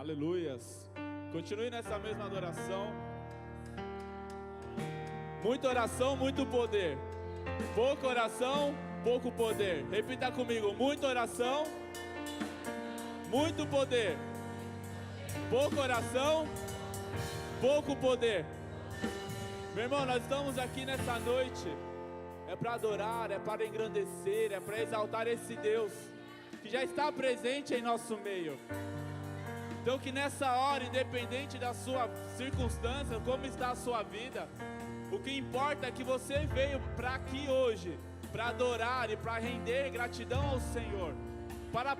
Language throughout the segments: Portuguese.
Aleluias. Continue nessa mesma adoração. Muita oração, muito poder. Pouca oração, pouco poder. Repita comigo: muita oração, muito poder. Pouca oração, pouco poder. Meu irmão, nós estamos aqui nessa noite. É para adorar, é para engrandecer, é para exaltar esse Deus que já está presente em nosso meio. Então que nessa hora, independente da sua circunstância, como está a sua vida, o que importa é que você veio para aqui hoje, para adorar e para render gratidão ao Senhor, para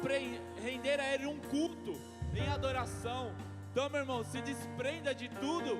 render a Ele um culto em adoração. Então, meu irmão, se desprenda de tudo,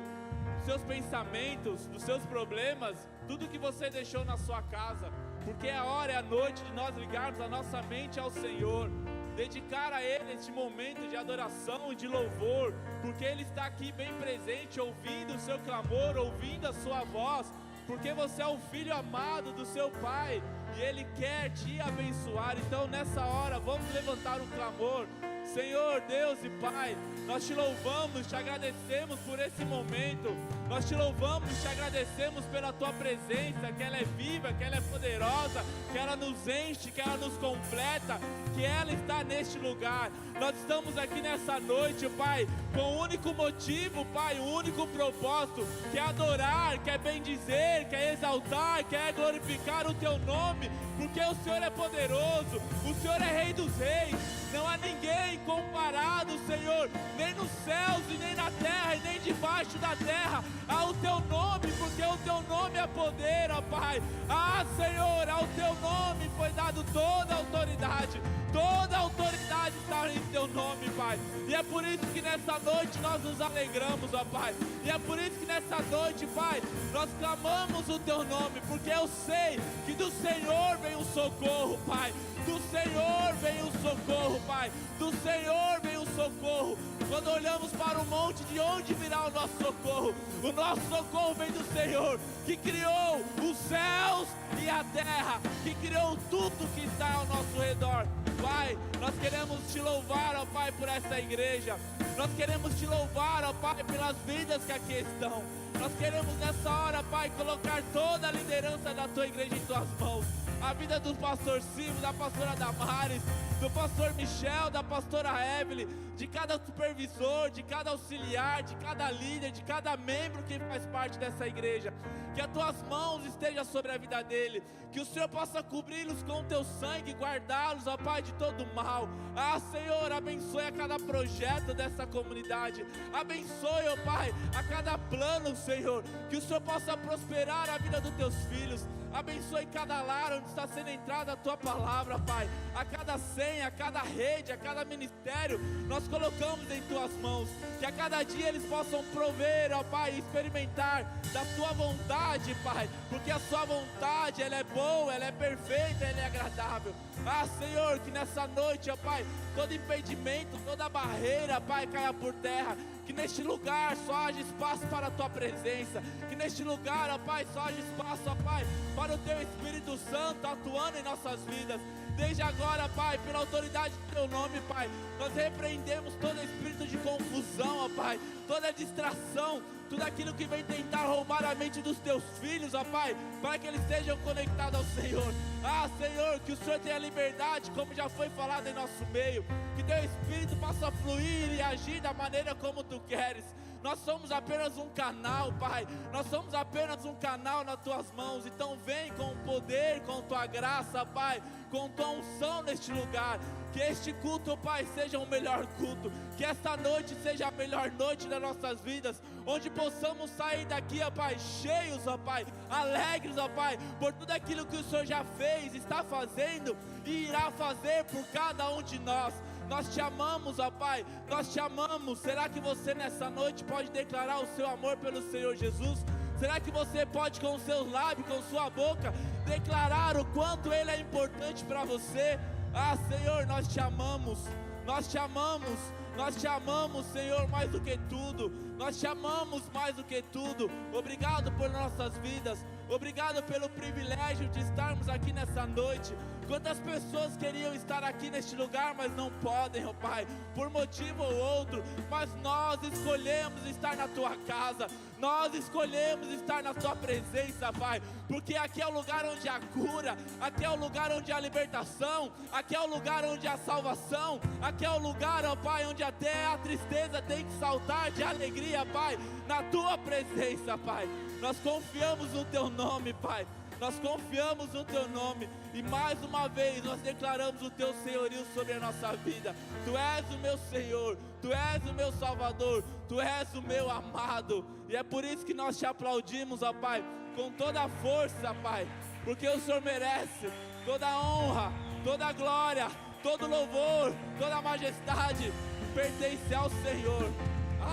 dos seus pensamentos, dos seus problemas, tudo que você deixou na sua casa, porque a hora é a noite de nós ligarmos a nossa mente ao Senhor, dedicar a Ele este momento de adoração e de louvor, porque Ele está aqui bem presente, ouvindo o seu clamor, ouvindo a sua voz, porque você é o filho amado do seu Pai, e Ele quer te abençoar. Então nessa hora, vamos levantar um clamor. Senhor, Deus e Pai, nós te louvamos, te agradecemos por esse momento. Nós te louvamos, te agradecemos pela tua presença, que ela é viva, que ela é poderosa, que ela nos enche, que ela nos completa, que ela está neste lugar. Nós estamos aqui nessa noite, Pai, com um único motivo, Pai, um único propósito, que é adorar, que é bendizer, que é exaltar, que é glorificar o teu nome, porque o Senhor é poderoso, o Senhor é Rei dos Reis. Não há ninguém comparado, Senhor, nem nos céus e nem na terra e nem debaixo da terra, ao teu nome, porque o teu nome é poder, ó Pai. Ah, Senhor, ao teu nome foi dado toda a autoridade. Toda a autoridade está em teu nome, Pai. E é por isso que nessa noite nós nos alegramos, ó Pai. E é por isso que nessa noite, Pai, nós clamamos o teu nome, porque eu sei que do Senhor vem o socorro, Pai. Do Senhor vem o socorro, Pai. Do Senhor vem o socorro. Quando olhamos para o monte, de onde virá o nosso socorro? O nosso socorro vem do Senhor, que criou os céus e a terra, que criou tudo que está ao nosso redor. Pai, nós queremos te louvar, ó Pai, por essa igreja. Nós queremos te louvar, ó Pai, pelas vidas que aqui estão. Nós queremos nessa hora, Pai, colocar toda a liderança da tua igreja em tuas mãos. A vida do pastor Silvio, da pastora Damares, do pastor Michel, da pastora Evelyn, de cada supervisor, de cada auxiliar, de cada líder, de cada membro que faz parte dessa igreja. Que as tuas mãos estejam sobre a vida dele, que o Senhor possa cobri-los com o teu sangue, guardá-los, ó Pai, de todo mal. Ah, Senhor, abençoe a cada projeto dessa comunidade, abençoe, ó Pai, a cada plano, Senhor, que o Senhor possa prosperar a vida dos teus filhos. Abençoe cada lar onde está sendo entrada a tua palavra, Pai. A cada senha, a cada rede, a cada ministério, nós colocamos em tuas mãos. Que a cada dia eles possam prover, ó Pai, e experimentar da tua vontade, Pai. Porque a sua vontade, ela é boa, ela é perfeita, ela é agradável. Ah, Senhor, que nessa noite, ó Pai, todo impedimento, toda barreira, Pai, caia por terra. Que neste lugar só haja espaço para a tua presença. Que neste lugar, ó Pai, só haja espaço, ó Pai, para o teu Espírito Santo atuando em nossas vidas. Desde agora, Pai, pela autoridade do teu nome, Pai, nós repreendemos todo espírito de confusão, ó Pai, toda distração, tudo aquilo que vem tentar roubar a mente dos teus filhos, ó Pai, para que eles sejam conectados ao Senhor. Ah, Senhor, que o Senhor tenha liberdade, como já foi falado em nosso meio. Que teu Espírito possa fluir e agir da maneira como tu queres. Nós somos apenas um canal, Pai. Nós somos apenas um canal nas tuas mãos. Então vem com o poder, com tua graça, Pai, com tua unção neste lugar. Que este culto, Pai, seja o melhor culto. Que esta noite seja a melhor noite das nossas vidas. Onde possamos sair daqui, ó Pai, cheios, ó Pai, alegres, ó Pai, por tudo aquilo que o Senhor já fez, está fazendo e irá fazer por cada um de nós. Nós te amamos, ó Pai, nós te amamos. Será que você nessa noite pode declarar o seu amor pelo Senhor Jesus? Será que você pode com os seus lábios, com sua boca, declarar o quanto Ele é importante para você? Ah, Senhor, nós te amamos, nós te amamos. Nós te amamos, Senhor, mais do que tudo. Nós te amamos mais do que tudo. Obrigado por nossas vidas. Obrigado pelo privilégio de estarmos aqui nessa noite. Quantas pessoas queriam estar aqui neste lugar, mas não podem, ó Pai, por motivo ou outro. Mas nós escolhemos estar na Tua casa. Nós escolhemos estar na Tua presença, Pai, porque aqui é o lugar onde há cura, aqui é o lugar onde há libertação, aqui é o lugar onde há salvação, aqui é o lugar, ó Pai, onde até a tristeza tem que saltar de alegria, Pai, na Tua presença, Pai. Nós confiamos no Teu nome, Pai. Nós confiamos no Teu nome e mais uma vez nós declaramos o Teu senhorio sobre a nossa vida. Tu és o meu Senhor, Tu és o meu Salvador, Tu és o meu amado. E é por isso que nós Te aplaudimos, ó Pai, com toda a força, Pai, porque o Senhor merece toda a honra, toda a glória, todo louvor, toda a majestade pertence ao Senhor.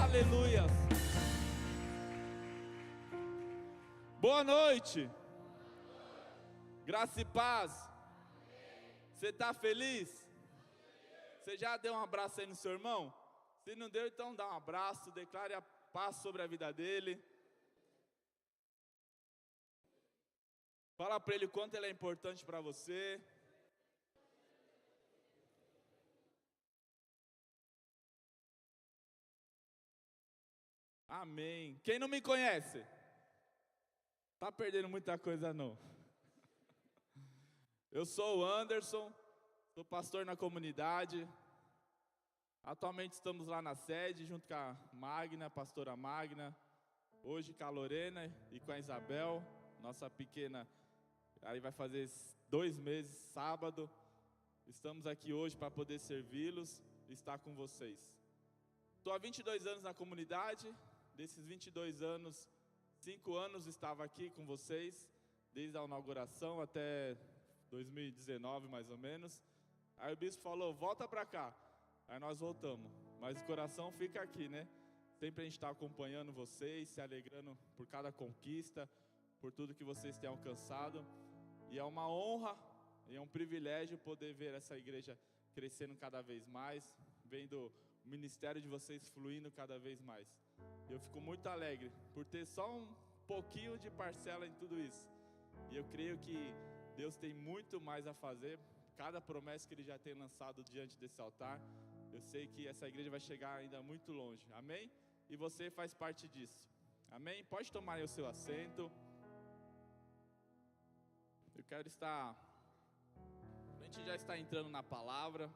Aleluia. Boa noite. Graça e paz. Você está feliz? Você já deu um abraço aí no seu irmão? Se não deu, então dá um abraço, declare a paz sobre a vida dele. Fala para ele o quanto ele é importante para você. Amém. Quem não me conhece? Tá perdendo muita coisa não. Eu sou o Anderson, sou pastor na comunidade. Atualmente estamos lá na sede, junto com a Magna, a pastora Magna. Hoje com a Lorena e com a Isabel, nossa pequena. Aí vai fazer 2 meses, sábado. Estamos aqui hoje para poder servi-los e estar com vocês. Estou há 22 anos na comunidade. Desses 22 anos, 5 anos estava aqui com vocês, desde a inauguração até 2019 mais ou menos. Aí o bispo falou, volta pra cá. Aí nós voltamos, mas o coração fica aqui, né? Sempre a gente está acompanhando vocês, se alegrando por cada conquista, por tudo que vocês têm alcançado. E é uma honra e é um privilégio poder ver essa igreja crescendo cada vez mais, vendo o ministério de vocês fluindo cada vez mais. Eu fico muito alegre por ter só um pouquinho de parcela em tudo isso. E eu creio que Deus tem muito mais a fazer. Cada promessa que Ele já tem lançado diante desse altar, eu sei que essa igreja vai chegar ainda muito longe. Amém? E você faz parte disso. Amém? Pode tomar aí o seu assento. Eu quero estar... A gente já está entrando na palavra.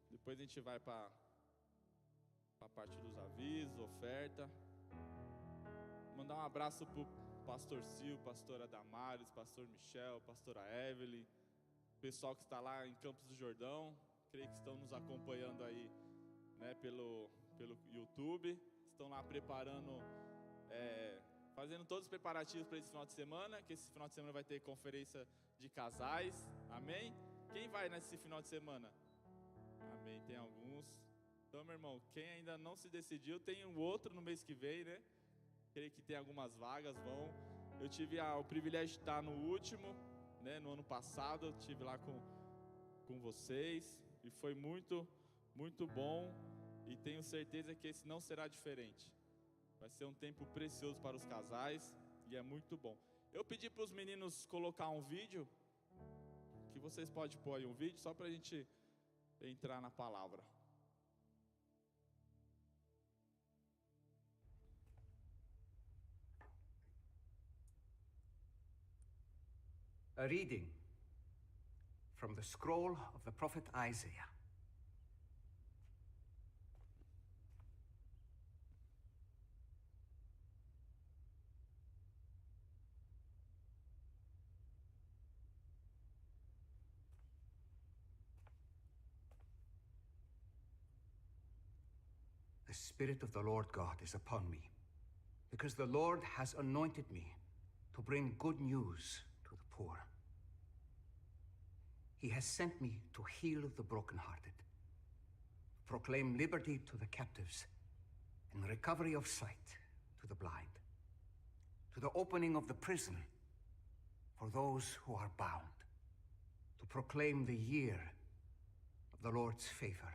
Depois a gente vai para a parte dos avisos, oferta. Mandar um abraço para o pastor Sil, pastora Damares, pastor Michel, pastora Evelyn, pessoal que está lá em Campos do Jordão, creio que estão nos acompanhando aí, né, pelo YouTube, estão lá preparando, fazendo todos os preparativos para esse final de semana, que esse final de semana vai ter conferência de casais, amém? Quem vai nesse final de semana? Amém, tem alguns. Então, meu irmão, quem ainda não se decidiu, tem um outro no mês que vem, né? Creio que tem algumas vagas, vão. Eu tive o privilégio de estar no último, né, no ano passado, eu estive lá com vocês e foi muito, muito bom e tenho certeza que esse não será diferente. Vai ser um tempo precioso para os casais e é muito bom. Eu pedi para os meninos colocar um vídeo, que vocês podem pôr aí um vídeo, só para a gente entrar na palavra. A reading from the scroll of the prophet Isaiah. The Spirit of the Lord God is upon me, because the Lord has anointed me to bring good news to the poor. He has sent me to heal the brokenhearted, proclaim liberty to the captives, and recovery of sight to the blind, to the opening of the prison for those who are bound, to proclaim the year of the Lord's favor.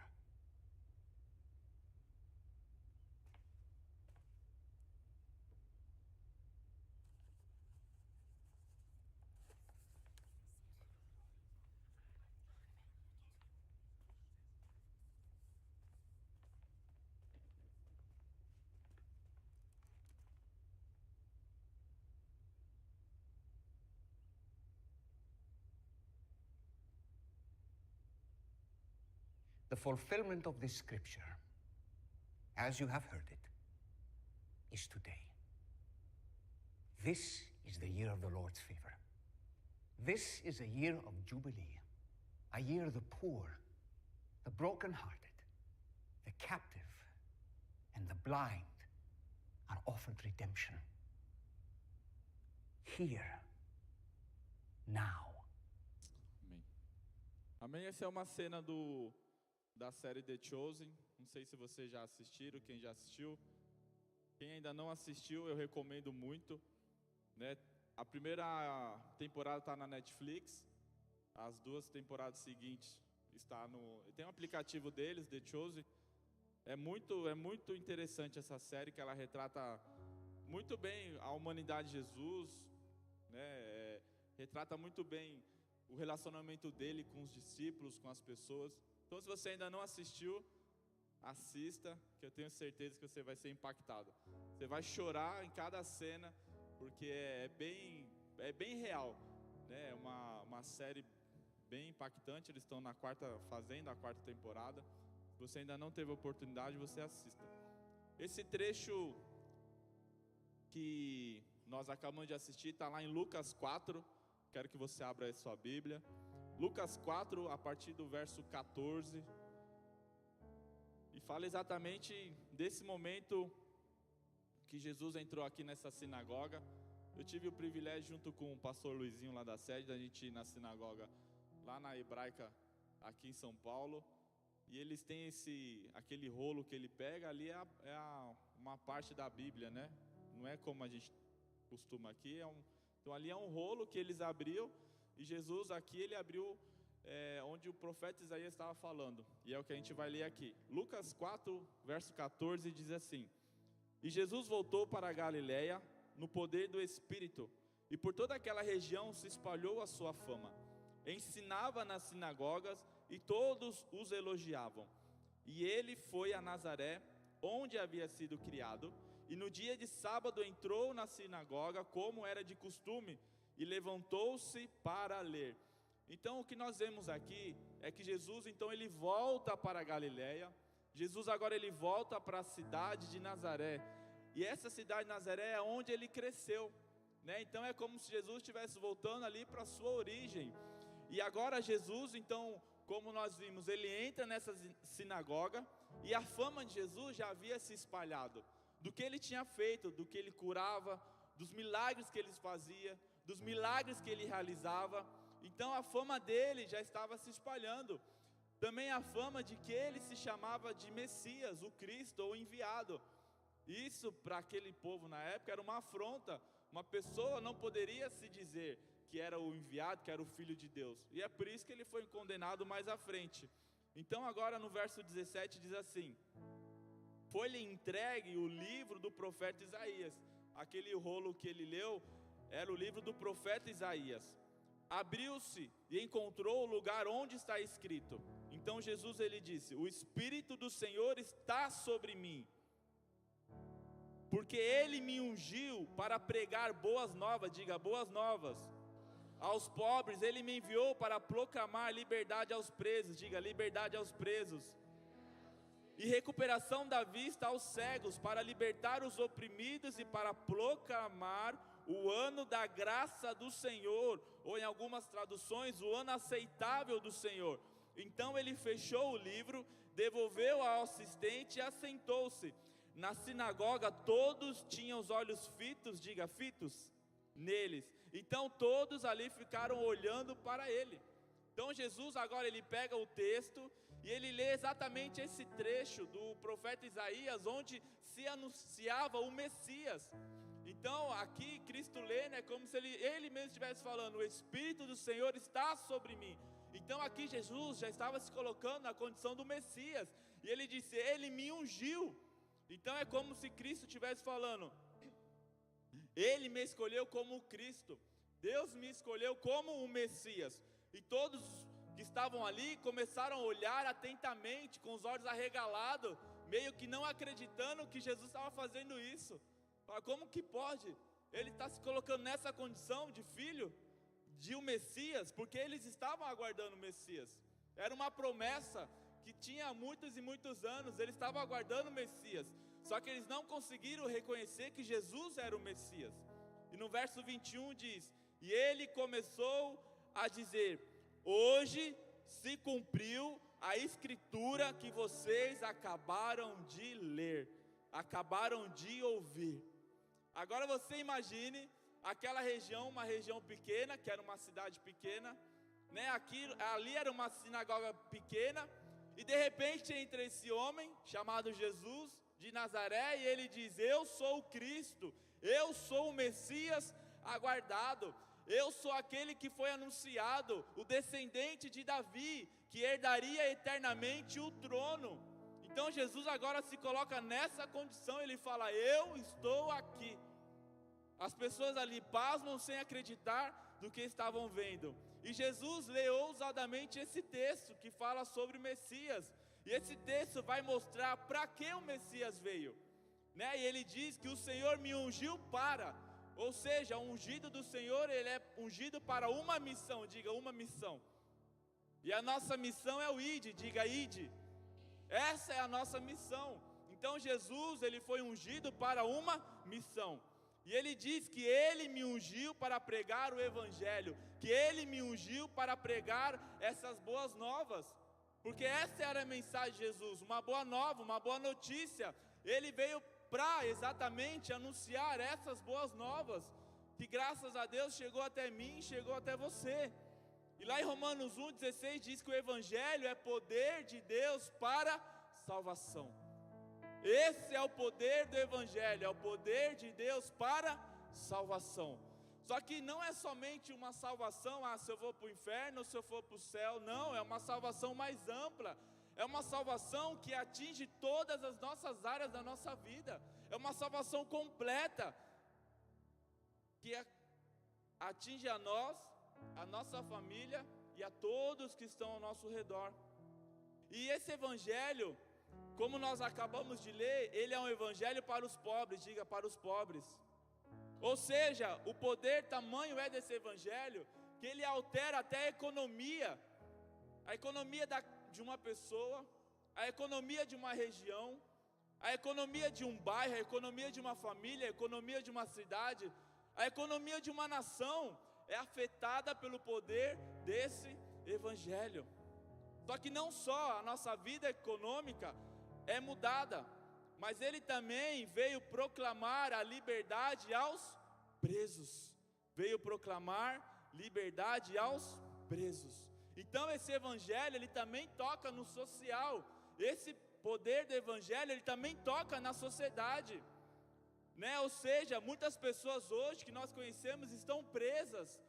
The fulfillment of this scripture, as you have heard it, is today. This is the year of the Lord's favor. This is a year of jubilee, a year the poor, the brokenhearted, the captive, and the blind are offered redemption. Here, now. Amém. Amém. Essa é uma cena da série The Chosen. Não sei se vocês já assistiram, quem já assistiu. Quem ainda não assistiu, eu recomendo muito, né? A primeira temporada está na Netflix. As 2 temporadas seguintes está tem um aplicativo deles, The Chosen. É muito interessante essa série, que ela retrata muito bem a humanidade de Jesus, né? Retrata muito bem o relacionamento dele com os discípulos, com as pessoas. Então, se você ainda não assistiu, assista, que eu tenho certeza que você vai ser impactado. Você vai chorar em cada cena, porque é bem real, né? É uma série bem impactante. Eles estão fazendo a 4ª temporada. Se você ainda não teve a oportunidade, você assista. Esse trecho que nós acabamos de assistir está lá em Lucas 4. Quero que você abra aí sua Bíblia. Lucas 4, a partir do verso 14. E fala exatamente desse momento que Jesus entrou aqui nessa sinagoga. Eu tive o privilégio, junto com o pastor Luizinho lá da sede, da gente ir na sinagoga lá na Hebraica, aqui em São Paulo. E eles têm aquele rolo que ele pega ali, uma parte da Bíblia, né? Não é como a gente costuma aqui. Então ali é um rolo que eles abriam, e Jesus aqui ele abriu onde o profeta Isaías estava falando. E é o que a gente vai ler aqui. Lucas 4, verso 14 diz assim: E Jesus voltou para a Galileia no poder do Espírito, e por toda aquela região se espalhou a sua fama. Ensinava nas sinagogas e todos os elogiavam. E ele foi a Nazaré, onde havia sido criado, e no dia de sábado entrou na sinagoga, como era de costume, e levantou-se para ler. Então o que nós vemos aqui é que Jesus, então, ele volta para a Galileia. Jesus agora ele volta para a cidade de Nazaré, e essa cidade de Nazaré é onde ele cresceu, né? Então é como se Jesus estivesse voltando ali para a sua origem. E agora Jesus, então, como nós vimos, ele entra nessa sinagoga, e a fama de Jesus já havia se espalhado, do que ele tinha feito, do que ele curava, dos milagres que ele fazia, dos milagres que ele realizava. Então a fama dele já estava se espalhando. Também a fama de que ele se chamava de Messias, o Cristo, ou enviado. Isso para aquele povo na época era uma afronta. Uma pessoa não poderia se dizer que era o enviado, que era o Filho de Deus. E é por isso que ele foi condenado mais à frente. Então agora no verso 17 diz assim: Foi-lhe entregue o livro do profeta Isaías. Aquele rolo que ele leu era o livro do profeta Isaías. Abriu-se e encontrou o lugar onde está escrito. Então Jesus ele disse: O Espírito do Senhor está sobre mim, porque ele me ungiu para pregar boas novas, diga boas novas, aos pobres. Ele me enviou para proclamar liberdade aos presos, diga liberdade aos presos, e recuperação da vista aos cegos, para libertar os oprimidos e para proclamar o ano da graça do Senhor, ou em algumas traduções, o ano aceitável do Senhor. Então ele fechou o livro, devolveu ao assistente e assentou-se. Na sinagoga todos tinham os olhos fitos, diga fitos, neles. Então todos ali ficaram olhando para ele. Então Jesus agora ele pega o texto e ele lê exatamente esse trecho do profeta Isaías, onde se anunciava o Messias. Então aqui Cristo lê, né, como se ele mesmo estivesse falando: o Espírito do Senhor está sobre mim. Então aqui Jesus já estava se colocando na condição do Messias, e ele disse: ele me ungiu. Então é como se Cristo estivesse falando: ele me escolheu como o Cristo, Deus me escolheu como o Messias. E todos que estavam ali começaram a olhar atentamente, com os olhos arregalados, meio que não acreditando que Jesus estava fazendo isso. Como que pode? Ele está se colocando nessa condição de filho de um Messias, porque eles estavam aguardando o Messias. Era uma promessa que tinha muitos e muitos anos, eles estavam aguardando o Messias, só que eles não conseguiram reconhecer que Jesus era o Messias. E no verso 21 diz: e ele começou a dizer: hoje se cumpriu a escritura que vocês acabaram de ler, acabaram de ouvir. Agora você imagine aquela região, uma região pequena, que era uma cidade pequena, né? Ali era uma sinagoga pequena, e de repente entra esse homem chamado Jesus de Nazaré, e ele diz: eu sou o Cristo, eu sou o Messias aguardado, eu sou aquele que foi anunciado, o descendente de Davi, que herdaria eternamente o trono. Então Jesus agora se coloca nessa condição, ele fala: eu estou aqui. As pessoas ali pasmam sem acreditar do que estavam vendo. E Jesus lê ousadamente esse texto que fala sobre o Messias. E esse texto vai mostrar para que o Messias veio, né? E ele diz que o Senhor me ungiu para, ou seja, o ungido do Senhor, ele é ungido para uma missão, diga uma missão. E a nossa missão é o ide, diga ide. Essa é a nossa missão. Então Jesus, ele foi ungido para uma missão. E ele diz que ele me ungiu para pregar o evangelho, que ele me ungiu para pregar essas boas novas, porque essa era a mensagem de Jesus, uma boa nova, uma boa notícia. Ele veio para exatamente anunciar essas boas novas, que graças a Deus chegou até mim, chegou até você. E lá em Romanos 1,16 diz que o evangelho é poder de Deus para salvação. Esse é o poder do evangelho, é o poder de Deus para salvação. Só que não é somente uma salvação, se eu vou para o inferno ou se eu for para o céu. Não, é uma salvação mais ampla. É uma salvação que atinge todas as nossas áreas da nossa vida. É uma salvação completa, que atinge a nós, a nossa família e a todos que estão ao nosso redor. E esse evangelho, como nós acabamos de ler, ele é um evangelho para os pobres, diga para os pobres. Ou seja, o poder tamanho é desse evangelho, que ele altera até a economia de uma pessoa, a economia de uma região, a economia de um bairro, a economia de uma família, a economia de uma cidade, a economia de uma nação é afetada pelo poder desse evangelho. Só que não só a nossa vida econômica é mudada, mas ele também veio proclamar a liberdade aos presos. Veio proclamar liberdade aos presos. Então esse evangelho, ele também toca no social. Esse poder do evangelho, ele também toca na sociedade, né? Ou seja, muitas pessoas hoje que nós conhecemos estão presas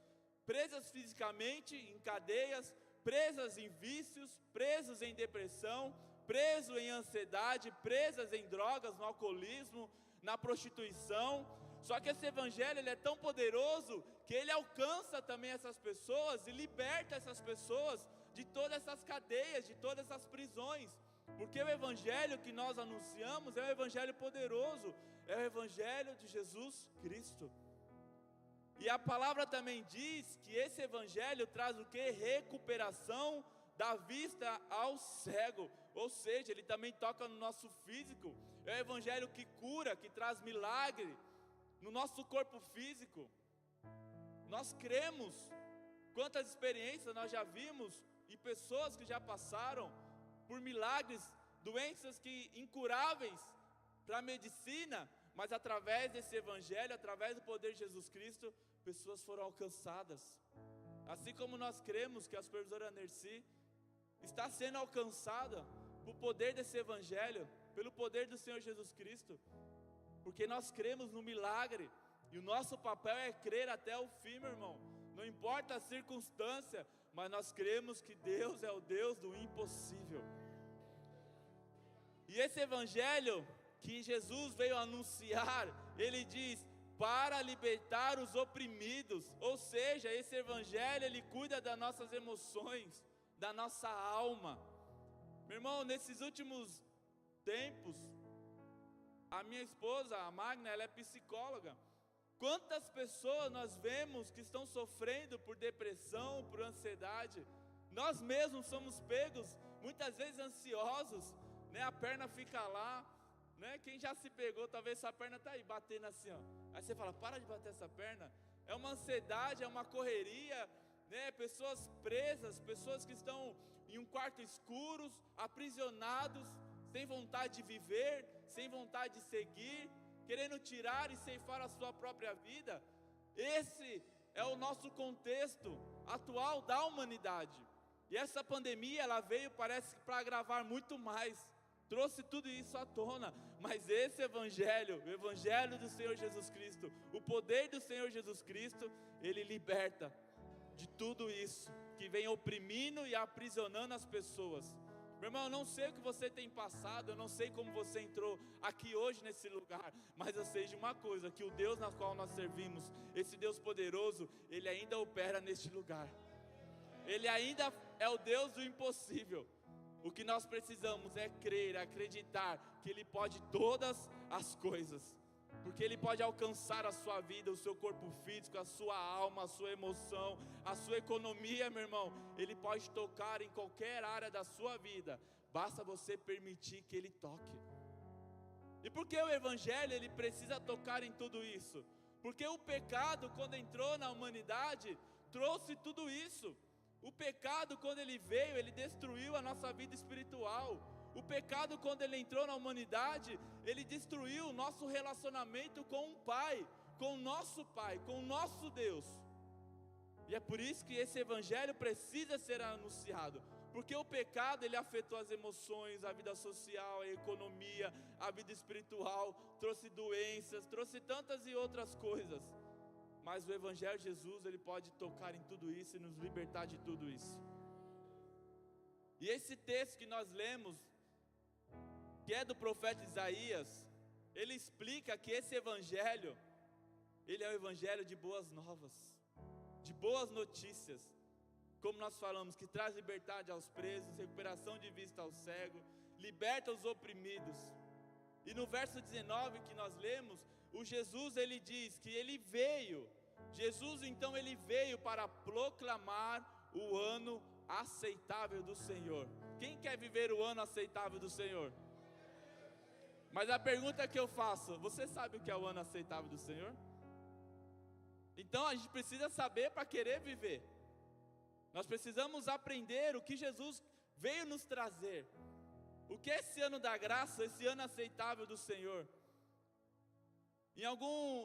fisicamente em cadeias, presas em vícios, presos em depressão, presos em ansiedade, presas em drogas, no alcoolismo, na prostituição. Só que esse evangelho, ele é tão poderoso que ele alcança também essas pessoas e liberta essas pessoas de todas essas cadeias, de todas essas prisões. Porque o evangelho que nós anunciamos é um evangelho poderoso, é o evangelho de Jesus Cristo. E a palavra também diz que esse evangelho traz o que? Recuperação da vista ao cego. Ou seja, ele também toca no nosso físico. É o evangelho que cura, que traz milagre no nosso corpo físico. Nós cremos. Quantas experiências nós já vimos e pessoas que já passaram por milagres, doenças incuráveis para a medicina, mas através desse evangelho, através do poder de Jesus Cristo, pessoas foram alcançadas. Assim como nós cremos que a supervisora Nercy está sendo alcançada por poder desse evangelho, pelo poder do Senhor Jesus Cristo, porque nós cremos no milagre, e o nosso papel é crer até o fim, meu irmão. Não importa a circunstância, mas nós cremos que Deus é o Deus do impossível. E esse evangelho que Jesus veio anunciar, ele diz: para libertar os oprimidos. Ou seja, esse evangelho, ele cuida das nossas emoções, da nossa alma. Meu irmão, nesses últimos tempos, a minha esposa, a Magna, ela é psicóloga. Quantas pessoas nós vemos que estão sofrendo por depressão, por ansiedade? Nós mesmos somos pegos muitas vezes ansiosos, né? A perna fica lá, né? Quem já se pegou, talvez sua perna está aí batendo assim, ó. Aí você fala, para de bater essa perna. É uma ansiedade, é uma correria, né? Pessoas presas, pessoas que estão em um quarto escuro, aprisionados, sem vontade de viver, sem vontade de seguir, querendo tirar e ceifar a sua própria vida. Esse é o nosso contexto atual da humanidade. E essa pandemia, ela veio, parece que para agravar muito mais, trouxe tudo isso à tona. Mas esse evangelho, o evangelho do Senhor Jesus Cristo, o poder do Senhor Jesus Cristo, ele liberta de tudo isso que vem oprimindo e aprisionando as pessoas. Meu irmão, eu não sei o que você tem passado, eu não sei como você entrou aqui hoje nesse lugar, mas eu sei de uma coisa, que o Deus na qual nós servimos, esse Deus poderoso, Ele ainda opera neste lugar. Ele ainda é o Deus do impossível. O que nós precisamos é crer, acreditar que Ele pode todas as coisas. Porque Ele pode alcançar a sua vida, o seu corpo físico, a sua alma, a sua emoção, a sua economia, meu irmão. Ele pode tocar em qualquer área da sua vida. Basta você permitir que Ele toque. E por que o Evangelho ele precisa tocar em tudo isso? Porque o pecado, quando entrou na humanidade, trouxe tudo isso. O pecado, quando ele veio, ele destruiu a nossa vida espiritual. O pecado, quando ele entrou na humanidade, ele destruiu o nosso relacionamento com o Pai, com o nosso Pai, com o nosso Deus. E é por isso que esse evangelho precisa ser anunciado, porque o pecado ele afetou as emoções, a vida social, a economia, a vida espiritual, trouxe doenças, trouxe tantas e outras coisas. Mas o evangelho de Jesus, ele pode tocar em tudo isso e nos libertar de tudo isso. E esse texto que nós lemos, que é do profeta Isaías, ele explica que esse evangelho, ele é o evangelho de boas novas, de boas notícias, como nós falamos, que traz liberdade aos presos, recuperação de vista ao cego, liberta os oprimidos. E no verso 19 que nós lemos, o Jesus ele diz que ele veio, Jesus então ele veio para proclamar o ano aceitável do Senhor. Quem quer viver o ano aceitável do Senhor? Mas a pergunta que eu faço, você sabe o que é o ano aceitável do Senhor? Então a gente precisa saber para querer viver. Nós precisamos aprender o que Jesus veio nos trazer. O que é esse ano da graça, esse ano aceitável do Senhor?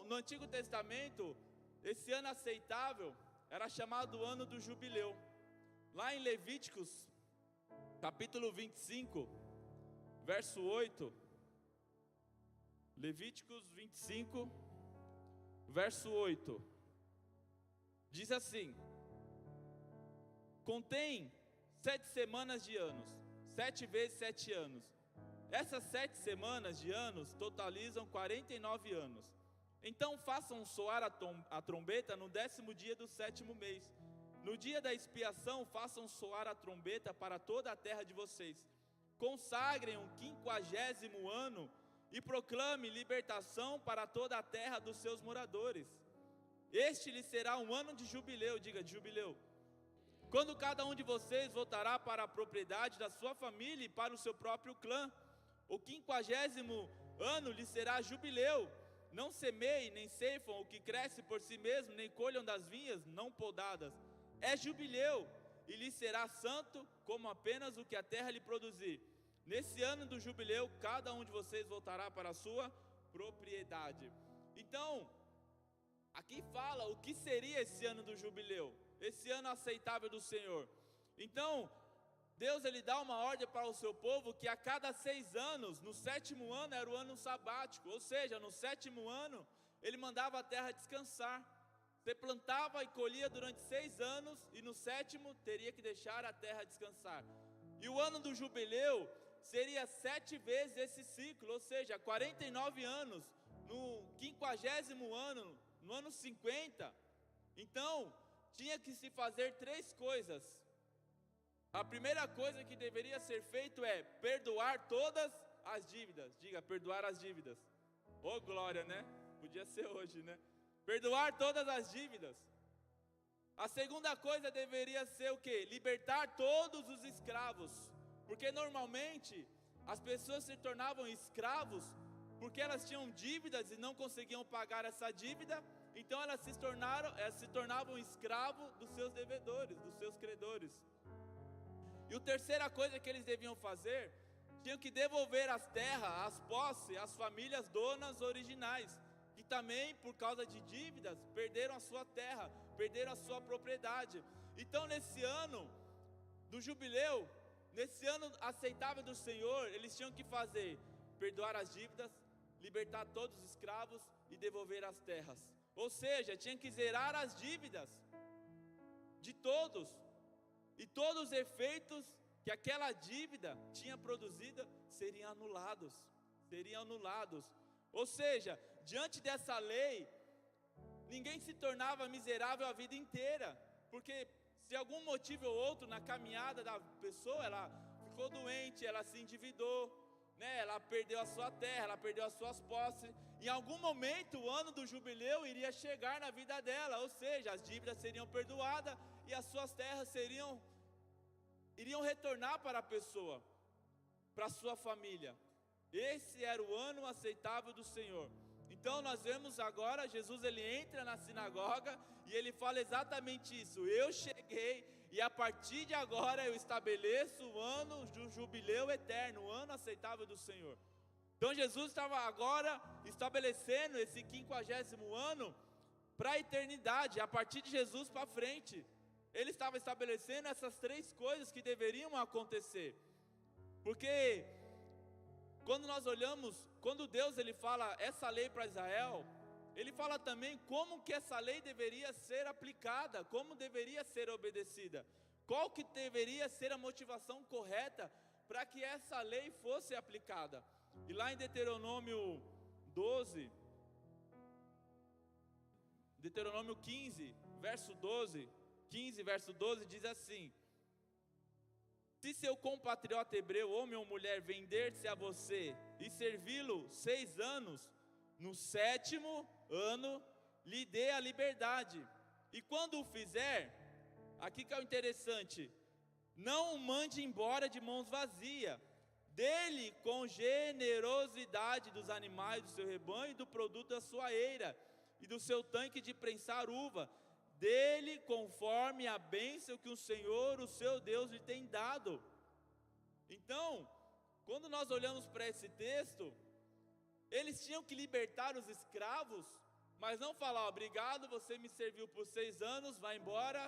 No Antigo Testamento, esse ano aceitável era chamado ano do jubileu. Lá em Levíticos, capítulo 25, verso 8. Levíticos 25, verso 8. Diz assim: contém 7 semanas de anos, 7 vezes 7 anos. Essas 7 semanas de anos totalizam 49 anos. Então façam soar a trombeta no 10º dia do 7º mês. No dia da expiação façam soar a trombeta para toda a terra de vocês. Consagrem o 50º ano e proclame libertação para toda a terra dos seus moradores. Este lhe será um ano de jubileu, diga de jubileu. Quando cada um de vocês voltará para a propriedade da sua família e para o seu próprio clã. O 50º ano lhe será jubileu. Não semeiem, nem ceifam o que cresce por si mesmo, nem colham das vinhas não podadas. É jubileu, e lhe será santo, como apenas o que a terra lhe produzir. Nesse ano do jubileu, cada um de vocês voltará para a sua propriedade. Então, aqui fala o que seria esse ano do jubileu, esse ano aceitável do Senhor. Então, Deus ele dá uma ordem para o seu povo que a cada 6 anos, no 7º ano era o ano sabático, ou seja, no 7º ano, ele mandava a terra descansar. Você plantava e colhia durante 6 anos, e no 7º teria que deixar a terra descansar. E o ano do jubileu seria 7 vezes esse ciclo, ou seja, 49 anos, no 50º ano, no ano 50. Então, tinha que se fazer 3 coisas. A primeira coisa que deveria ser feito é perdoar todas as dívidas. Diga, perdoar as dívidas. Oh glória, né? Podia ser hoje, né? Perdoar todas as dívidas. A segunda coisa deveria ser o quê? Libertar todos os escravos. Porque normalmente as pessoas se tornavam escravos porque elas tinham dívidas e não conseguiam pagar essa dívida. Então elas se tornavam escravos dos seus devedores, dos seus credores. E a terceira coisa que eles deviam fazer, tinham que devolver as terras, as posses, às famílias donas originais, que também por causa de dívidas perderam a sua terra, perderam a sua propriedade. Então nesse ano do jubileu, nesse ano aceitável do Senhor, eles tinham que fazer: perdoar as dívidas, libertar todos os escravos e devolver as terras. Ou seja, tinha que zerar as dívidas de todos, e todos os efeitos que aquela dívida tinha produzido seriam anulados. Ou seja, diante dessa lei, ninguém se tornava miserável a vida inteira, porque se algum motivo ou outro na caminhada da pessoa, ela ficou doente, ela se endividou, ela perdeu a sua terra, ela perdeu as suas posses, em algum momento o ano do jubileu iria chegar na vida dela, ou seja, as dívidas seriam perdoadas e as suas terras iriam retornar para a pessoa, para a sua família. Esse era o ano aceitável do Senhor. Então nós vemos agora, Jesus ele entra na sinagoga e ele fala exatamente isso: eu cheguei e a partir de agora eu estabeleço o ano do jubileu eterno, o ano aceitável do Senhor. Então Jesus estava agora estabelecendo esse 50º ano para a eternidade, a partir de Jesus para frente. Ele estava estabelecendo essas 3 coisas que deveriam acontecer. Porque quando nós olhamos, quando Deus ele fala essa lei para Israel, ele fala também como que essa lei deveria ser aplicada, como deveria ser obedecida, qual que deveria ser a motivação correta para que essa lei fosse aplicada. E lá em Deuteronômio 15, verso 12 diz assim: se seu compatriota hebreu, homem ou mulher, vender-se a você e servi-lo 6 anos, no 7º ano lhe dê a liberdade. E quando o fizer, aqui que é o interessante, não o mande embora de mãos vazias, dele com generosidade dos animais do seu rebanho e do produto da sua eira e do seu tanque de prensar uva, dele conforme a bênção que o Senhor, o seu Deus, lhe tem dado. Então, quando nós olhamos para esse texto, eles tinham que libertar os escravos, mas não falar: obrigado, você me serviu por 6 anos, vai embora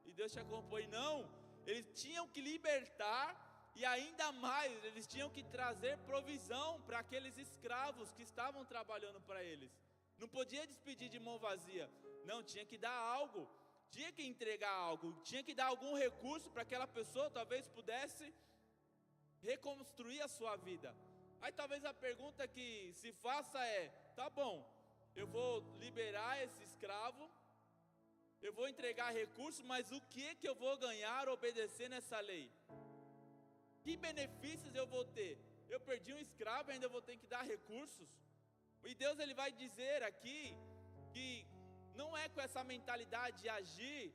e Deus te acompanhe. Não, eles tinham que libertar, e ainda mais, eles tinham que trazer provisão para aqueles escravos que estavam trabalhando para eles. Não podia despedir de mão vazia, não, tinha que dar algo, tinha que entregar algo, tinha que dar algum recurso para aquela pessoa, talvez pudesse reconstruir a sua vida. Aí talvez a pergunta que se faça é: tá bom, eu vou liberar esse escravo, eu vou entregar recursos, mas o que eu vou ganhar obedecendo essa lei? Que benefícios eu vou ter? Eu perdi um escravo e ainda vou ter que dar recursos? E Deus ele vai dizer aqui que não é com essa mentalidade de agir,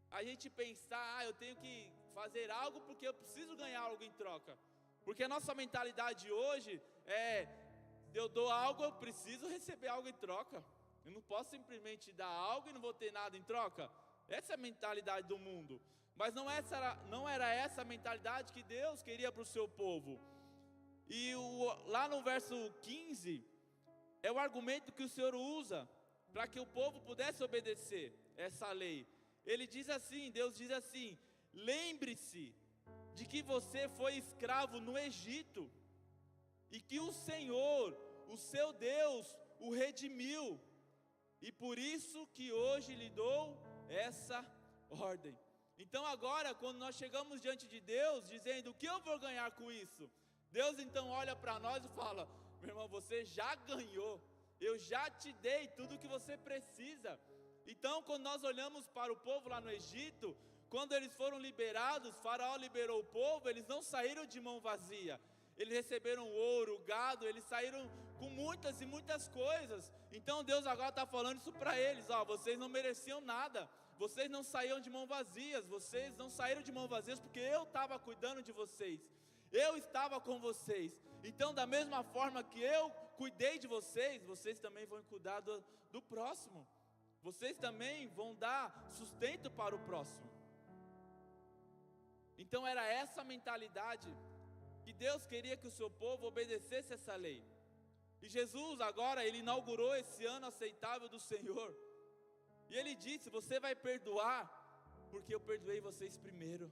a gente pensar: eu tenho que fazer algo porque eu preciso ganhar algo em troca. Porque a nossa mentalidade hoje é: se eu dou algo, eu preciso receber algo em troca. Eu não posso simplesmente dar algo e não vou ter nada em troca. Essa é a mentalidade do mundo. Mas não era essa a mentalidade que Deus queria para o seu povo. E lá no verso 15, é o argumento que o Senhor usa para que o povo pudesse obedecer essa lei. Ele diz assim, Deus diz assim: lembre-se de que você foi escravo no Egito, e que o Senhor, o seu Deus, o redimiu, e por isso que hoje lhe dou essa ordem. Então agora, quando nós chegamos diante de Deus, dizendo: o que eu vou ganhar com isso? Deus então olha para nós e fala: meu irmão, você já ganhou, eu já te dei tudo o que você precisa. Então quando nós olhamos para o povo lá no Egito, quando eles foram liberados, Faraó liberou o povo, eles não saíram de mão vazia. Eles receberam ouro, gado, eles saíram com muitas e muitas coisas. Então Deus agora está falando isso para eles: vocês não mereciam nada, vocês não saíram de mão vazias, vocês não saíram de mão vazias porque eu estava cuidando de vocês. eu estava com vocês. Então, da mesma forma que eu cuidei de vocês, vocês também vão cuidar do próximo. Vocês também vão dar sustento para o próximo. Então era essa mentalidade que Deus queria que o seu povo obedecesse essa lei. E Jesus agora, ele inaugurou esse ano aceitável do Senhor. E ele disse: você vai perdoar, porque eu perdoei vocês primeiro.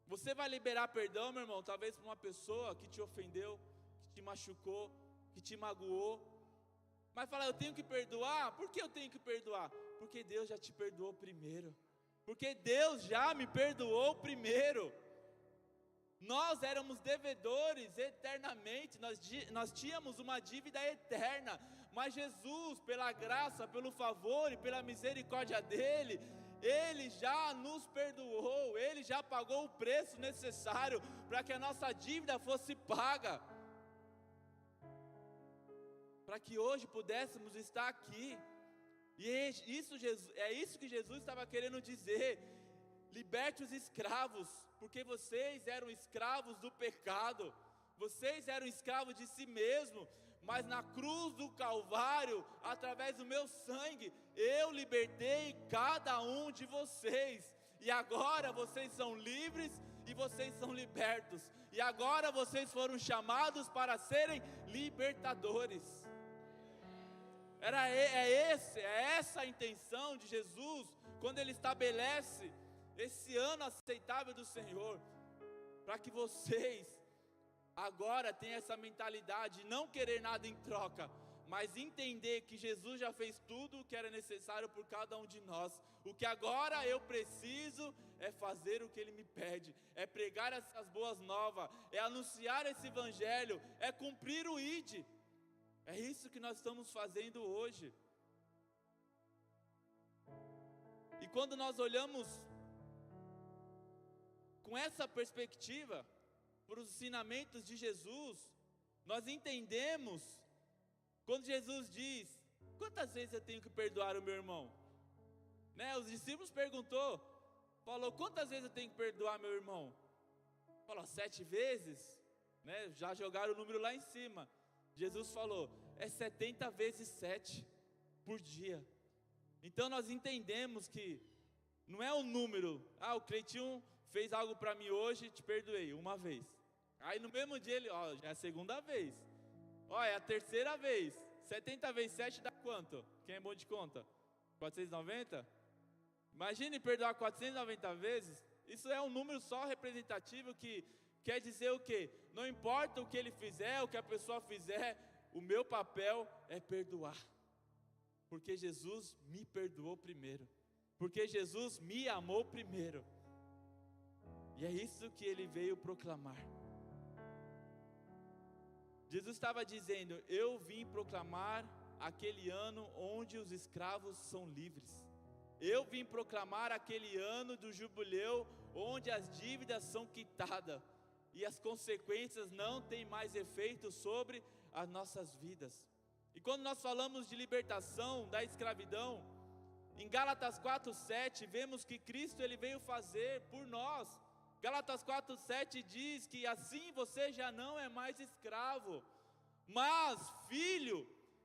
Você vai liberar perdão, meu irmão, talvez para uma pessoa que te ofendeu, que te machucou, que te magoou. Mas fala: eu tenho que perdoar. Por que eu tenho que perdoar? Porque Deus já te perdoou primeiro. Porque Deus já me perdoou primeiro. Nós éramos devedores eternamente, nós tínhamos uma dívida eterna, mas Jesus, pela graça, pelo favor e pela misericórdia dEle, Ele já nos perdoou, Ele já pagou o preço necessário para que a nossa dívida fosse paga, para que hoje pudéssemos estar aqui. E é isso que Jesus estava querendo dizer: liberte os escravos, porque vocês eram escravos do pecado, vocês eram escravos de si mesmo, mas na cruz do Calvário, através do meu sangue, eu libertei cada um de vocês, e agora vocês são livres e vocês são libertos, e agora vocês foram chamados para serem libertadores. É essa a intenção de Jesus, quando Ele estabelece esse ano aceitável do Senhor, para que vocês agora tenham essa mentalidade de não querer nada em troca, mas entender que Jesus já fez tudo o que era necessário por cada um de nós. O que agora eu preciso é fazer o que Ele me pede, é pregar essas boas novas, é anunciar esse evangelho, é cumprir o ID. É isso que nós estamos fazendo hoje. E quando nós olhamos com essa perspectiva para os ensinamentos de Jesus, nós entendemos quando Jesus diz: quantas vezes eu tenho que perdoar o meu irmão? Os discípulos falou: quantas vezes eu tenho que perdoar meu irmão? Falou: 7 vezes, já jogaram o número lá em cima. Jesus falou: é 70 vezes 7 por dia. Então nós entendemos que não é um número: o Cleitinho fez algo para mim hoje, te perdoei uma vez. Aí no mesmo dia ele, já é a segunda vez, é a terceira vez. 70 vezes 7 dá quanto? Quem é bom de conta? 490? Imagine perdoar 490 vezes. Isso é um número só representativo, que quer dizer o quê? Não importa o que ele fizer, o que a pessoa fizer, o meu papel é perdoar, porque Jesus me perdoou primeiro, porque Jesus me amou primeiro. E é isso que Ele veio proclamar. Jesus estava dizendo: eu vim proclamar aquele ano onde os escravos são livres. Eu vim proclamar aquele ano do jubileu, onde as dívidas são quitadas e as consequências não têm mais efeito sobre as nossas vidas. E quando nós falamos de libertação da escravidão, em Gálatas 4:7, vemos que Cristo Ele veio fazer por nós. Gálatas 4:7 diz que assim você já não é mais escravo, mas filho,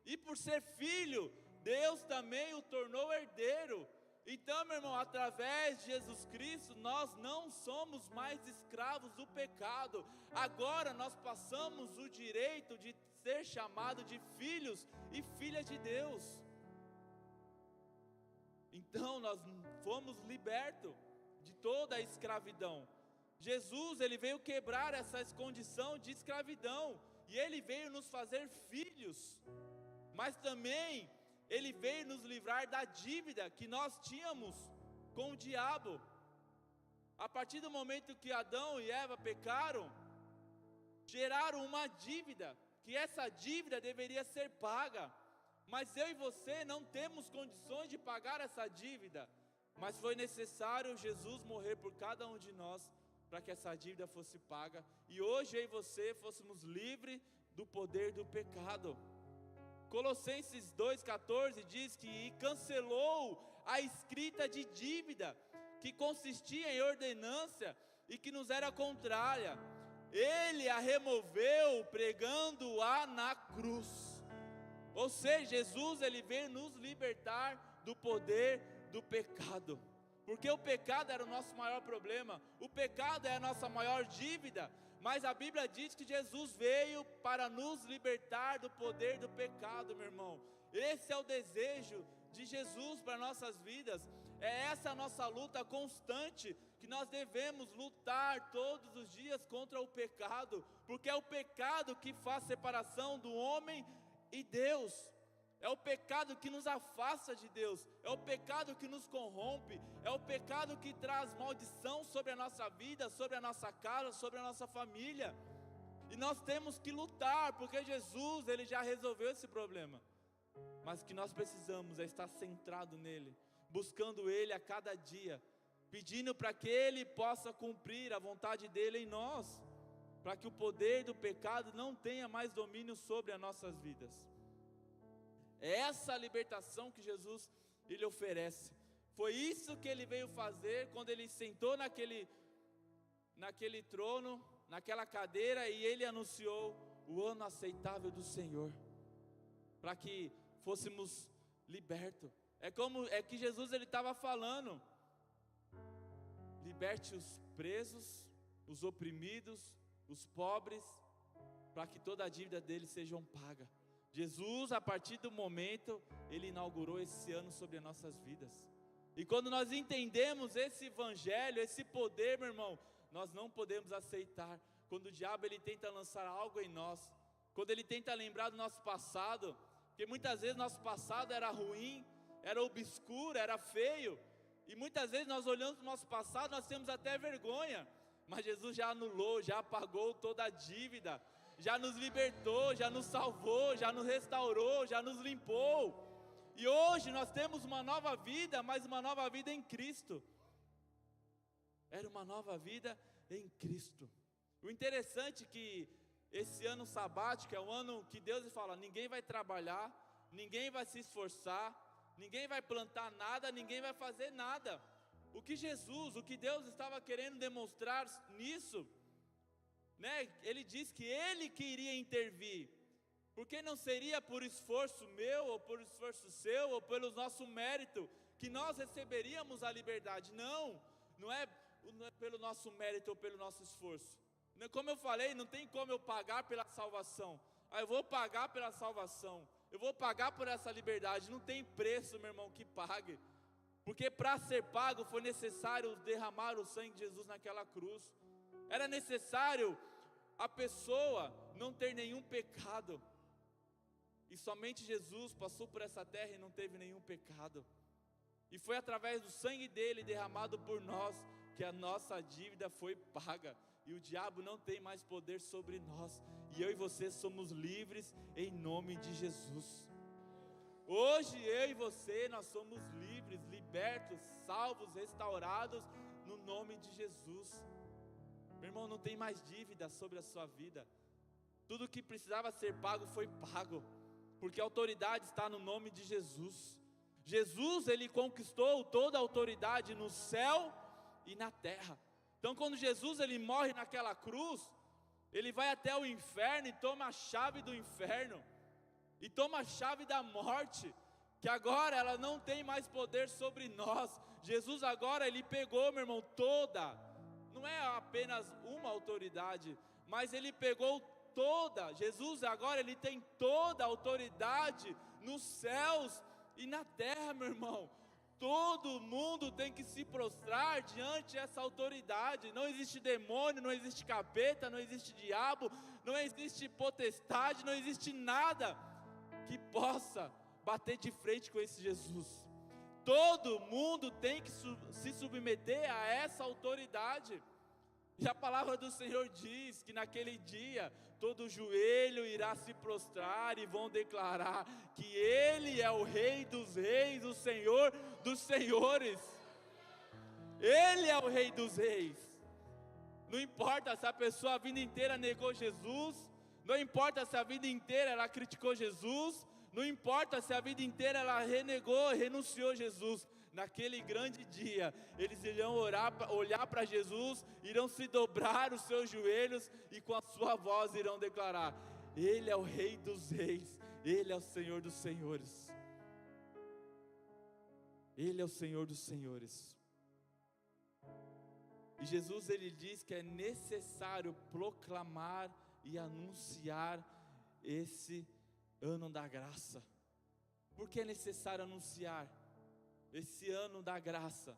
e por ser filho, Deus também o tornou herdeiro. Então, meu irmão, através de Jesus Cristo, nós não somos mais escravos do pecado. Agora nós passamos o direito de ser chamado de filhos e filhas de Deus. Então nós fomos libertos de toda a escravidão. Jesus, Ele veio quebrar essa condição de escravidão, e Ele veio nos fazer filhos, mas também Ele veio nos livrar da dívida que nós tínhamos com o diabo. A partir do momento que Adão e Eva pecaram, geraram uma dívida, que essa dívida deveria ser paga, mas eu e você não temos condições de pagar essa dívida, mas foi necessário Jesus morrer por cada um de nós, para que essa dívida fosse paga, e hoje eu e você fôssemos livres do poder do pecado. Colossenses 2,14 diz que cancelou a escrita de dívida, que consistia em ordenância e que nos era contrária, Ele a removeu pregando-a na cruz. Ou seja, Jesus ele veio nos libertar do poder do pecado. Porque o pecado era o nosso maior problema, o pecado é a nossa maior dívida, mas a Bíblia diz que Jesus veio para nos libertar do poder do pecado, meu irmão. Esse é o desejo de Jesus para nossas vidas, é essa a nossa luta constante, que nós devemos lutar todos os dias contra o pecado, porque é o pecado que faz separação do homem e Deus. É o pecado que nos afasta de Deus, é o pecado que nos corrompe, é o pecado que traz maldição sobre a nossa vida, sobre a nossa casa, sobre a nossa família. E nós temos que lutar, porque Jesus, ele já resolveu esse problema. Mas o que nós precisamos é estar centrado nele, buscando ele a cada dia, pedindo para que ele possa cumprir a vontade dele em nós, para que o poder do pecado não tenha mais domínio sobre as nossas vidas. É essa a libertação que Jesus ele oferece. Foi isso que ele veio fazer quando ele sentou naquele trono, naquela cadeira, e ele anunciou o ano aceitável do Senhor, para que fôssemos libertos. É que Jesus ele estava falando: liberte os presos, os oprimidos, os pobres, para que toda a dívida deles sejam paga. Jesus, a partir do momento, ele inaugurou esse ano sobre as nossas vidas. E quando nós entendemos esse evangelho, esse poder, meu irmão, nós não podemos aceitar quando o diabo ele tenta lançar algo em nós, quando ele tenta lembrar do nosso passado, porque muitas vezes nosso passado era ruim, era obscuro, era feio, e muitas vezes nós olhamos para o nosso passado, nós temos até vergonha, mas Jesus já anulou, já apagou toda a dívida, já nos libertou, já nos salvou, já nos restaurou, já nos limpou. E hoje nós temos uma nova vida, mas uma nova vida em Cristo. Era uma nova vida em Cristo. O interessante é que esse ano sabático é o ano que Deus fala: ninguém vai trabalhar, ninguém vai se esforçar, ninguém vai plantar nada, ninguém vai fazer nada. O que Deus estava querendo demonstrar nisso, né? Ele diz que Ele queria intervir, porque não seria por esforço meu, ou por esforço seu, ou pelo nosso mérito, que nós receberíamos a liberdade. Não é pelo nosso mérito ou pelo nosso esforço. Como eu falei, não tem como eu pagar pela salvação. Eu vou pagar pela salvação, eu vou pagar por essa liberdade. Não tem preço, meu irmão, que pague, porque para ser pago foi necessário derramar o sangue de Jesus naquela cruz. Era necessário a pessoa não ter nenhum pecado, e somente Jesus passou por essa terra e não teve nenhum pecado, e foi através do sangue dele derramado por nós que a nossa dívida foi paga, e o diabo não tem mais poder sobre nós, e eu e você somos livres em nome de Jesus. Hoje eu e você, nós somos livres, libertos, salvos, restaurados no nome de Jesus. Meu irmão, não tem mais dívida sobre a sua vida. Tudo que precisava ser pago foi pago, porque a autoridade está no nome de Jesus. Jesus, ele conquistou toda a autoridade no céu e na terra. Então quando Jesus ele morre naquela cruz, ele vai até o inferno e toma a chave do inferno, e toma a chave da morte, que agora ela não tem mais poder sobre nós. Jesus agora ele pegou, meu irmão, não é apenas uma autoridade, mas ele pegou toda. Jesus agora ele tem toda a autoridade nos céus e na terra, meu irmão. Todo mundo tem que se prostrar diante dessa autoridade. Não existe demônio, não existe capeta, não existe diabo, não existe potestade, não existe nada que possa bater de frente com esse Jesus. Todo mundo tem que se submeter a essa autoridade. E a palavra do Senhor diz que naquele dia todo joelho irá se prostrar e vão declarar que Ele é o Rei dos Reis, o Senhor dos Senhores. Ele é o Rei dos Reis. Não importa se a pessoa a vida inteira negou Jesus, não importa se a vida inteira ela criticou Jesus, não importa se a vida inteira ela renunciou Jesus. naquele grande dia, eles irão olhar para Jesus, irão se dobrar os seus joelhos e com a sua voz irão declarar: Ele é o Rei dos Reis, Ele é o Senhor dos Senhores. Ele é o Senhor dos Senhores. E Jesus, ele diz que é necessário proclamar e anunciar esse ano da graça. Por que é necessário anunciar esse ano da graça?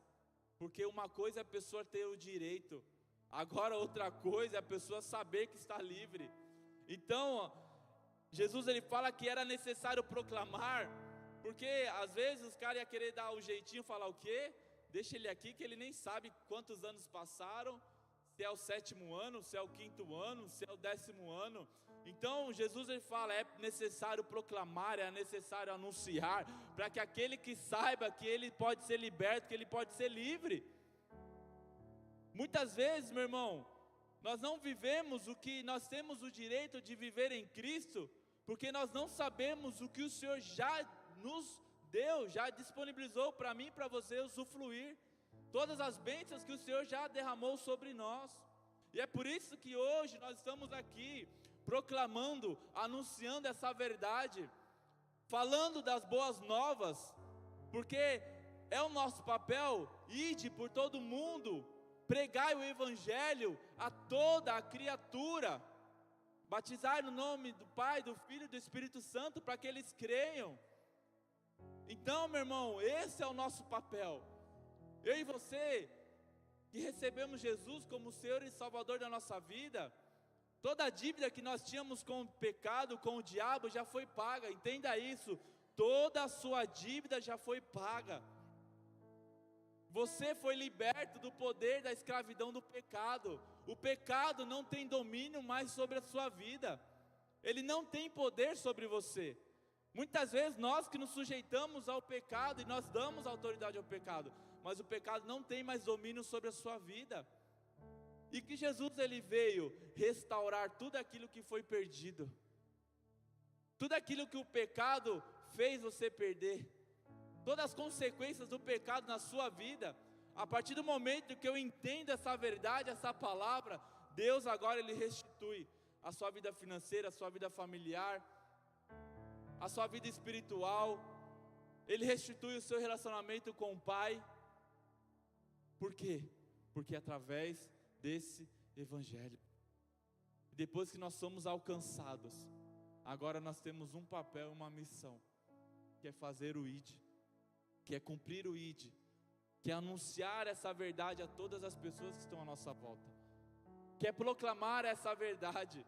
Porque uma coisa é a pessoa ter o direito, agora outra coisa é a pessoa saber que está livre. Então, Jesus ele fala que era necessário proclamar, porque às vezes os caras iam querer dar o jeitinho, falar o quê? Deixa ele aqui que ele nem sabe quantos anos passaram, se é o 7º ano, se é o 5º ano, se é o 10º ano. Então Jesus ele fala, é necessário proclamar, é necessário anunciar, para que aquele que saiba que ele pode ser liberto, que ele pode ser livre. Muitas vezes, meu irmão, nós não vivemos o que nós temos o direito de viver em Cristo, porque nós não sabemos o que o Senhor já nos deu, já disponibilizou para mim e para você usufruir, todas as bênçãos que o Senhor já derramou sobre nós. E é por isso que hoje nós estamos aqui, proclamando, anunciando essa verdade, falando das boas novas, porque é o nosso papel, ide por todo mundo, pregai o Evangelho a toda a criatura, batizar no nome do Pai, do Filho e do Espírito Santo, para que eles creiam. Então, meu irmão, esse é o nosso papel. Eu e você, que recebemos Jesus como Senhor e Salvador da nossa vida, toda a dívida que nós tínhamos com o pecado, com o diabo, já foi paga. Entenda isso, toda a sua dívida já foi paga. Você foi liberto do poder da escravidão do pecado. O pecado não tem domínio mais sobre a sua vida. Ele não tem poder sobre você. Muitas vezes nós que nos sujeitamos ao pecado e nós damos autoridade ao pecado, mas o pecado não tem mais domínio sobre a sua vida. E que Jesus ele veio restaurar tudo aquilo que foi perdido, tudo aquilo que o pecado fez você perder, todas as consequências do pecado na sua vida. A partir do momento que eu entendo essa verdade, essa palavra, Deus agora ele restitui a sua vida financeira, a sua vida familiar, a sua vida espiritual. Ele restitui o seu relacionamento com o Pai. Por quê? Porque através desse Evangelho, depois que nós somos alcançados, agora nós temos um papel, uma missão, que é fazer o ID, que é cumprir o ID, que é anunciar essa verdade a todas as pessoas que estão à nossa volta, que é proclamar essa verdade,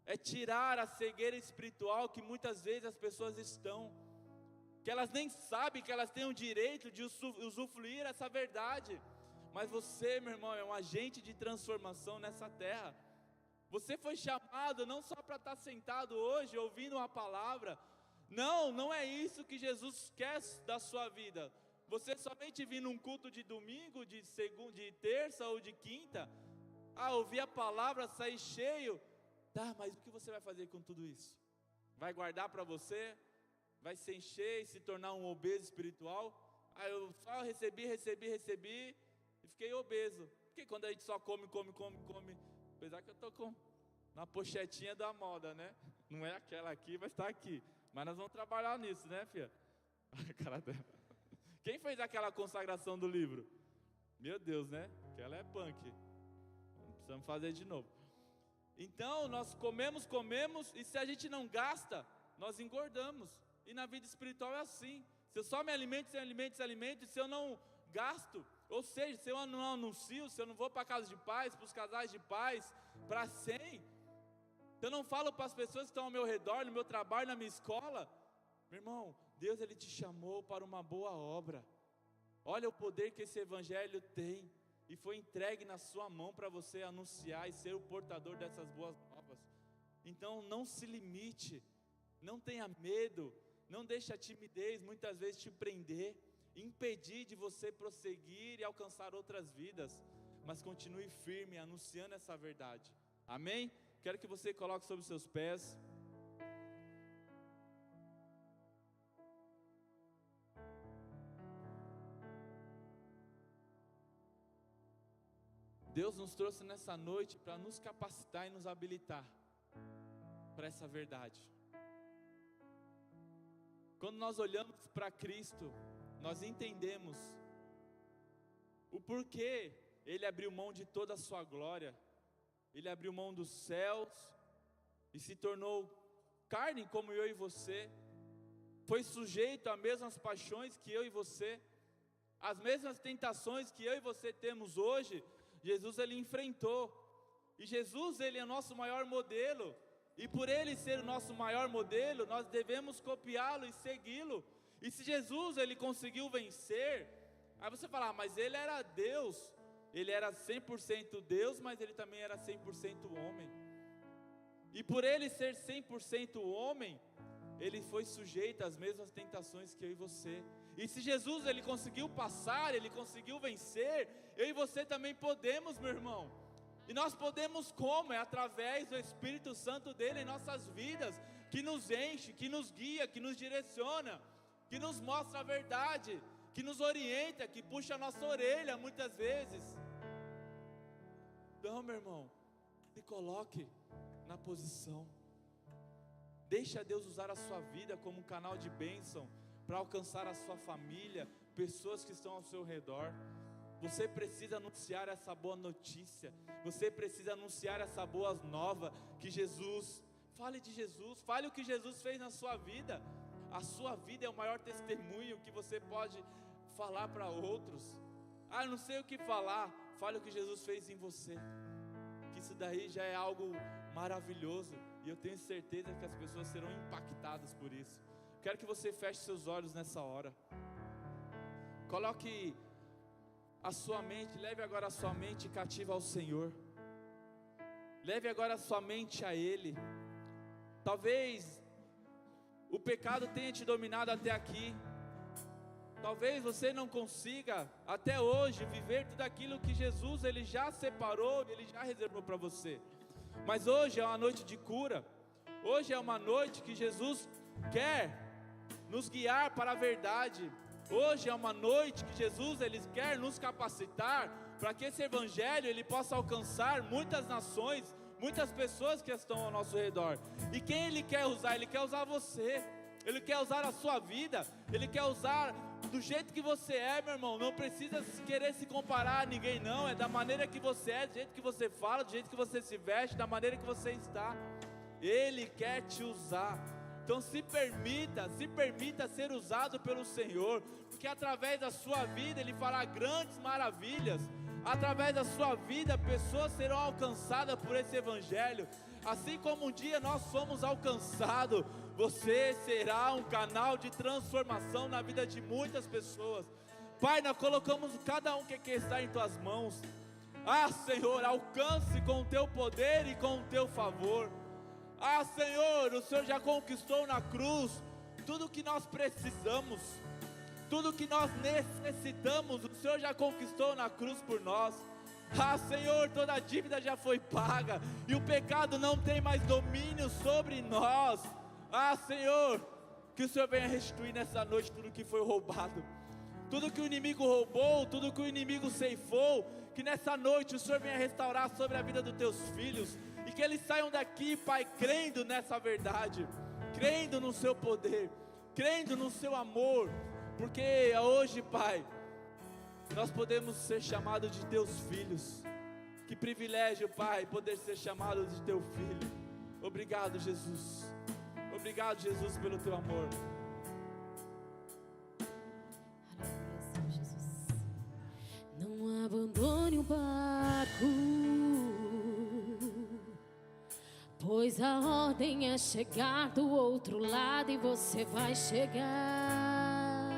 é tirar a cegueira espiritual que muitas vezes as pessoas estão, que elas nem sabem que elas têm o direito de usufruir essa verdade. Mas você, meu irmão, é um agente de transformação nessa terra. Você foi chamado não só para estar sentado hoje ouvindo uma palavra. Não é isso que Jesus quer da sua vida. Você somente vir num culto de domingo, de segunda, de terça ou de quinta, ouvir a palavra, sair cheio. Tá, mas o que você vai fazer com tudo isso? Vai guardar para você? Vai se encher e se tornar um obeso espiritual? Eu só recebi e fiquei obeso. Porque quando a gente só come, apesar que eu estou com uma pochetinha da moda, né? Não é aquela aqui, vai estar aqui. Mas nós vamos trabalhar nisso, né, filha? A cara dela. Quem fez aquela consagração do livro? Meu Deus, né? Aquela é punk. Precisamos fazer de novo. Então, nós comemos, e se a gente não gasta, nós engordamos. E na vida espiritual é assim. Se eu só me alimento, e se eu não gasto, ou seja, se eu não anuncio, se eu não vou para a casa de paz, para os casais de paz, para 100, se eu não falo para as pessoas que estão ao meu redor, no meu trabalho, na minha escola, meu irmão, Deus ele te chamou para uma boa obra. Olha o poder que esse Evangelho tem, e foi entregue na sua mão para você anunciar e ser o portador dessas boas novas. Então não se limite, não tenha medo, não deixe a timidez muitas vezes te prender, impedir de você prosseguir e alcançar outras vidas, mas continue firme anunciando essa verdade. Amém? Quero que você coloque sobre os seus pés. Deus nos trouxe nessa noite para nos capacitar e nos habilitar para essa verdade. Quando nós olhamos para Cristo, nós entendemos o porquê Ele abriu mão de toda a sua glória. Ele abriu mão dos céus e se tornou carne como eu e você. Foi sujeito às mesmas paixões que eu e você, as mesmas tentações que eu e você temos hoje. Jesus ele enfrentou, e Jesus ele é o nosso maior modelo, e por ele ser o nosso maior modelo, nós devemos copiá-lo e segui-lo. E se Jesus ele conseguiu vencer, aí você fala, mas ele era Deus, ele era 100% Deus, mas ele também era 100% homem, e por ele ser 100% homem, ele foi sujeito às mesmas tentações que eu e você. E se Jesus ele conseguiu passar, ele conseguiu vencer, eu e você também podemos, meu irmão. E nós podemos como? É através do Espírito Santo dele em nossas vidas, que nos enche, que nos guia, que nos direciona, que nos mostra a verdade, que nos orienta, que puxa a nossa orelha muitas vezes. Então, meu irmão, se coloque na posição. Deixa Deus usar a sua vida como um canal de bênção para alcançar a sua família, pessoas que estão ao seu redor. Você precisa anunciar essa boa notícia, você precisa anunciar essa boa nova, que Jesus, fale de Jesus, fale o que Jesus fez na sua vida. A sua vida é o maior testemunho que você pode falar para outros. Eu não sei o que falar, fale o que Jesus fez em você, que isso daí já é algo maravilhoso, e eu tenho certeza que as pessoas serão impactadas por isso. Quero que você feche seus olhos nessa hora. Coloque a sua mente, leve agora a sua mente cativa ao Senhor. Leve agora a sua mente a Ele. Talvez o pecado tenha te dominado até aqui. Talvez você não consiga até hoje viver tudo aquilo que Jesus ele já separou, ele já reservou para você. Mas hoje é uma noite de cura. Hoje é uma noite que Jesus quer nos guiar para a verdade. Hoje é uma noite que Jesus ele quer nos capacitar para que esse evangelho ele possa alcançar muitas nações, muitas pessoas que estão ao nosso redor. E quem ele quer usar? Ele quer usar você. Ele quer usar a sua vida. Ele quer usar do jeito que você é, meu irmão. Não precisa querer se comparar a ninguém, não. É da maneira que você é, do jeito que você fala, do jeito que você se veste, da maneira que você está. Ele quer te usar. Então se permita ser usado pelo Senhor, porque através da sua vida Ele fará grandes maravilhas. Através da sua vida pessoas serão alcançadas por esse evangelho. Assim como um dia nós fomos alcançados, você será um canal de transformação na vida de muitas pessoas. Pai, nós colocamos cada um que está em Tuas mãos. Senhor, alcance com o Teu poder e com o Teu favor. Senhor, o Senhor já conquistou na cruz tudo que nós precisamos, tudo que nós necessitamos, o Senhor já conquistou na cruz por nós. Senhor, toda a dívida já foi paga, e o pecado não tem mais domínio sobre nós. Senhor, que o Senhor venha restituir nessa noite tudo que foi roubado, tudo que o inimigo roubou, tudo que o inimigo ceifou. Que nessa noite o Senhor venha restaurar sobre a vida dos Teus filhos, e que eles saiam daqui, Pai, crendo nessa verdade, crendo no Seu poder, crendo no Seu amor, porque hoje, Pai, nós podemos ser chamados de Teus filhos. Que privilégio, Pai, poder ser chamado de Teu filho. Obrigado, Jesus. Obrigado, Jesus, pelo Teu amor. Aleluia, Senhor Jesus. Não abandone o barco, pois a ordem é chegar do outro lado e você vai chegar.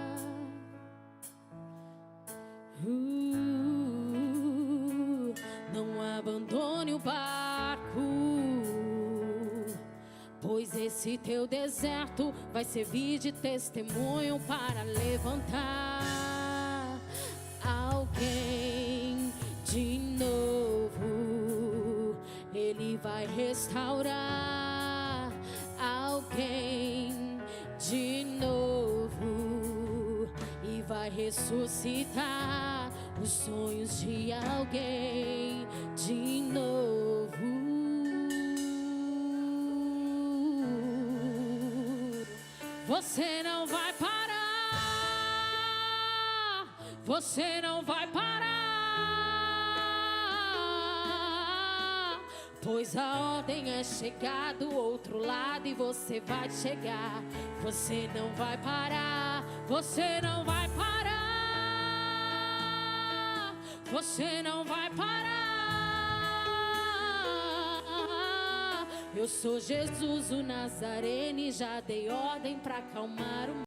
Não abandone o barco, pois esse teu deserto vai servir de testemunho para levantar alguém de novo. Ele vai restaurar alguém de novo e vai ressuscitar os sonhos de alguém de novo. Você não vai parar, você não vai parar, pois a ordem é chegar do outro lado e você vai chegar. Você não vai parar, você não vai parar, você não vai parar. Eu sou Jesus o Nazareno e já dei ordem pra acalmar o